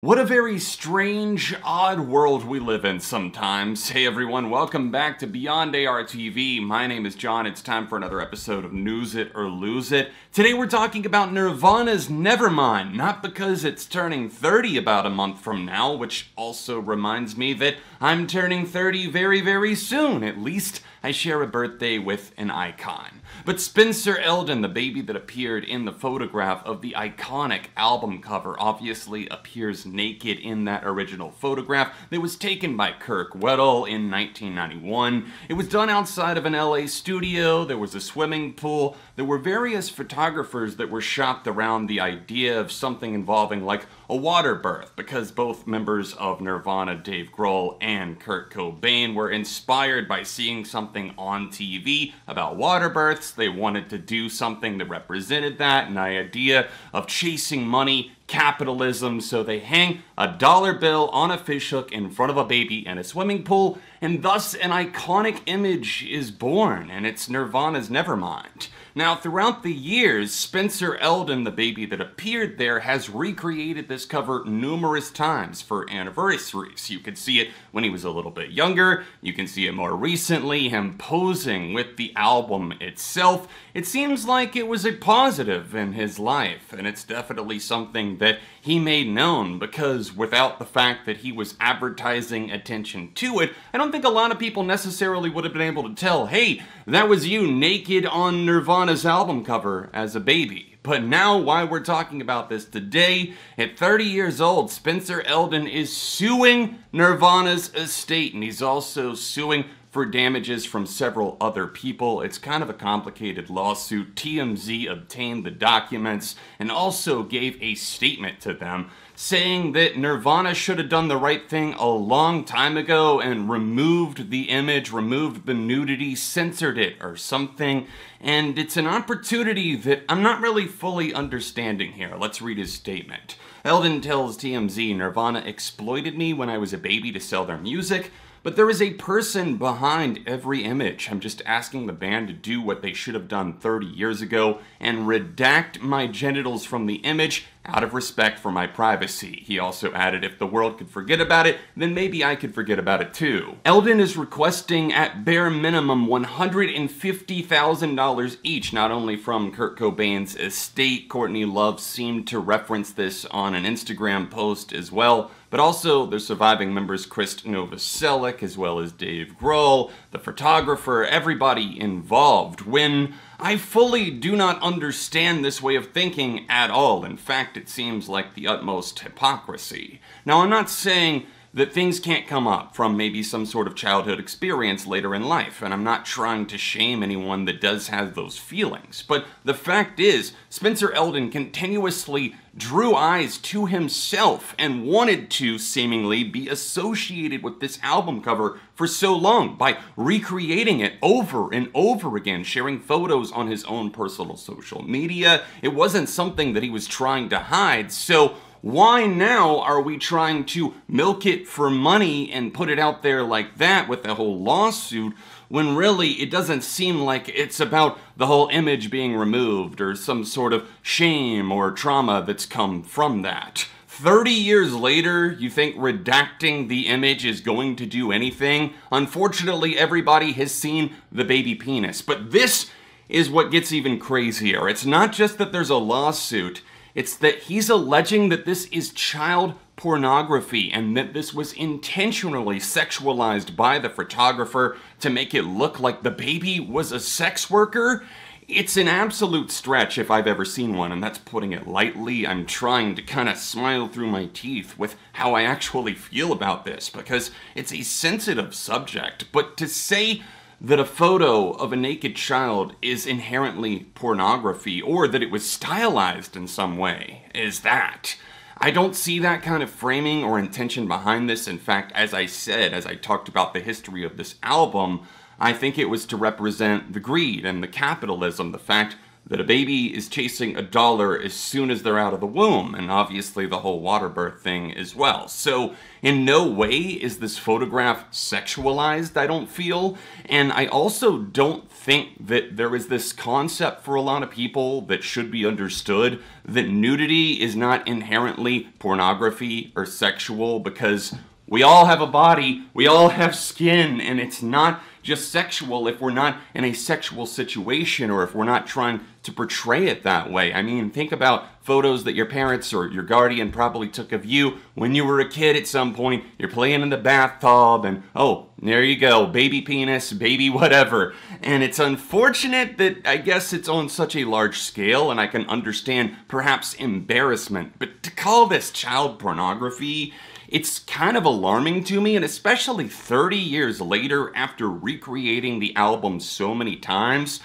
What a very strange, odd world we live in sometimes. Hey everyone, welcome back to Beyond ARTV. My name is John. It's time for another episode of News It or Lose It. Today we're talking about Nirvana's Nevermind, not because it's turning 30 about a month from now, which also reminds me that I'm turning 30 very, very soon. At least I share a birthday with an icon. But Spencer Elden, the baby that appeared in the photograph of the iconic album cover, obviously appears naked in that original photograph that was taken by Kurt Cobain in 1991. It was done outside of an LA studio. There was a swimming pool. There were various photographers that were shopped around the idea of something involving like a water birth, because both members of Nirvana, Dave Grohl and Kurt Cobain, were inspired by seeing something on TV about water births. They wanted to do something that represented that, an idea of chasing money, capitalism, so they hang a dollar bill on a fishhook in front of a baby in a swimming pool, and thus an iconic image is born, and it's Nirvana's Nevermind. Now, throughout the years, Spencer Elden, the baby that appeared there, has recreated this cover numerous times for anniversaries. You could see it when he was a little bit younger. You can see it more recently, him posing with the album itself. It seems like it was a positive in his life, and it's definitely something that he made known, because without the fact that he was advertising attention to it, I don't think a lot of people necessarily would have been able to tell, hey, that was you naked on Nirvana's album cover as a baby. But now, why we're talking about this today, at 30 years old, Spencer Elden is suing Nirvana's estate, and he's also suing for damages from several other people. It's kind of a complicated lawsuit. TMZ obtained the documents and also gave a statement to them saying that Nirvana should have done the right thing a long time ago and removed the image, removed the nudity, censored it or something. And it's an opportunity that I'm not really fully understanding here. Let's read his statement. Elden tells TMZ, Nirvana exploited me when I was a baby to sell their music. But there is a person behind every image. I'm just asking the band to do what they should have done 30 years ago and redact my genitals from the image out of respect for my privacy. He also added, if the world could forget about it, then maybe I could forget about it too. Elden is requesting at bare minimum $150,000 each, not only from Kurt Cobain's estate. Courtney Love seemed to reference this on an Instagram post as well, but also the surviving members Krist Noveslic, as well as Dave Grohl, the photographer, everybody involved. When I fully do not understand this way of thinking at all. In fact, it seems like the utmost hypocrisy. Now, I'm not saying that things can't come up from maybe some sort of childhood experience later in life, and I'm not trying to shame anyone that does have those feelings. But the fact is, Spencer Elden continuously drew eyes to himself and wanted to, seemingly, be associated with this album cover for so long by recreating it over and over again, sharing photos on his own personal social media. It wasn't something that he was trying to hide, so why now are we trying to milk it for money and put it out there like that with the whole lawsuit, when really it doesn't seem like it's about the whole image being removed or some sort of shame or trauma that's come from that? 30 years later, you think redacting the image is going to do anything? Unfortunately, everybody has seen the baby penis, but this is what gets even crazier. It's not just that there's a lawsuit, it's that he's alleging that this is child pornography and that this was intentionally sexualized by the photographer to make it look like the baby was a sex worker. It's an absolute stretch if I've ever seen one, and that's putting it lightly. I'm trying to kind of smile through my teeth with how I actually feel about this, because it's a sensitive subject. But to say that a photo of a naked child is inherently pornography, or that it was stylized in some way, is that. I don't see that kind of framing or intention behind this. In fact, as I said, as I talked about the history of this album, I think it was to represent the greed and the capitalism, the fact that a baby is chasing a dollar as soon as they're out of the womb, and obviously the whole water birth thing as well. So in no way is this photograph sexualized, I don't feel, and I also don't think that there is this concept for a lot of people that should be understood that nudity is not inherently pornography or sexual, because we all have a body, we all have skin, and it's not just sexual if we're not in a sexual situation or if we're not trying to portray it that way. I mean, think about photos that your parents or your guardian probably took of you when you were a kid at some point. You're playing in the bathtub and, oh, there you go, baby penis, baby whatever. And it's unfortunate that I guess it's on such a large scale, and I can understand perhaps embarrassment, but to call this child pornography, it's kind of alarming to me, and especially 30 years later after recreating the album so many times,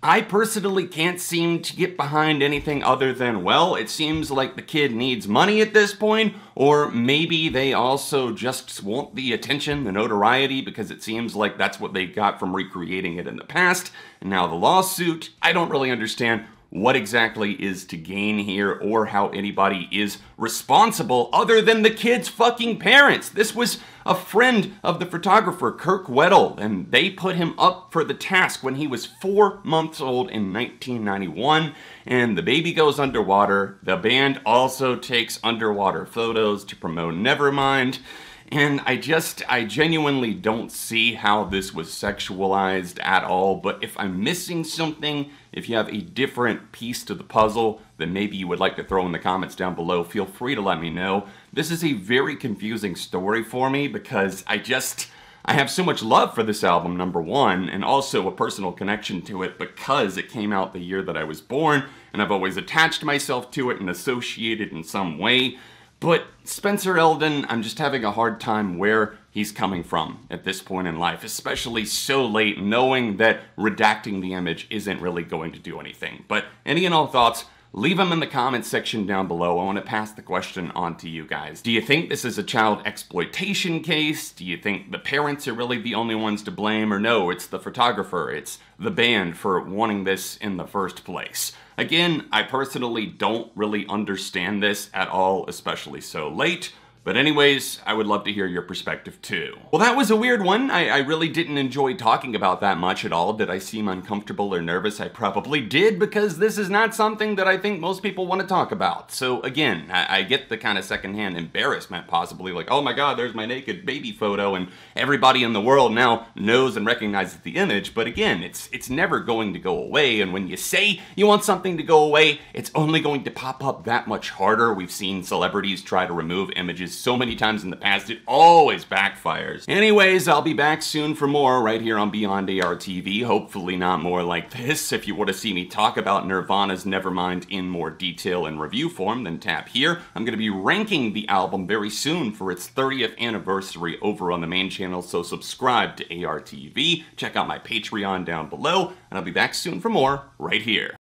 I personally can't seem to get behind anything other than, well, it seems like the kid needs money at this point, or maybe they also just want the attention, the notoriety, because it seems like that's what they got from recreating it in the past, and now the lawsuit. I don't really understand what exactly is to gain here or how anybody is responsible other than the kid's fucking parents. This was a friend of the photographer, Kurt Cobain, and they put him up for the task when he was 4 months old in 1991, and the baby goes underwater. The band also takes underwater photos to promote Nevermind. And I genuinely don't see how this was sexualized at all, but if I'm missing something, if you have a different piece to the puzzle that maybe you would like to throw in the comments down below, feel free to let me know. This is a very confusing story for me because I have so much love for this album, number one, and also a personal connection to it because it came out the year that I was born, and I've always attached myself to it and associated in some way. But Spencer Elden, I'm just having a hard time where he's coming from at this point in life, especially so late, knowing that redacting the image isn't really going to do anything. But any and all thoughts, leave them in the comments section down below. I want to pass the question on to you guys. Do you think this is a child exploitation case? Do you think the parents are really the only ones to blame? Or no, it's the photographer, it's the band for wanting this in the first place? Again, I personally don't really understand this at all, especially so late. But anyways, I would love to hear your perspective too. Well, that was a weird one. I really didn't enjoy talking about that much at all. Did I seem uncomfortable or nervous? I probably did, because this is not something that I think most people want to talk about. So again, I get the kind of secondhand embarrassment possibly, like, oh my god, there's my naked baby photo, and everybody in the world now knows and recognizes the image. But again, it's never going to go away, and when you say you want something to go away, it's only going to pop up that much harder. We've seen celebrities try to remove images so many times in the past, it always backfires. Anyways, I'll be back soon for more right here on Beyond ARTV. Hopefully not more like this. If you want to see me talk about Nirvana's Nevermind in more detail and review form, then tap here. I'm going to be ranking the album very soon for its 30th anniversary over on the main channel, so subscribe to ARTV. Check out my Patreon down below, and I'll be back soon for more right here.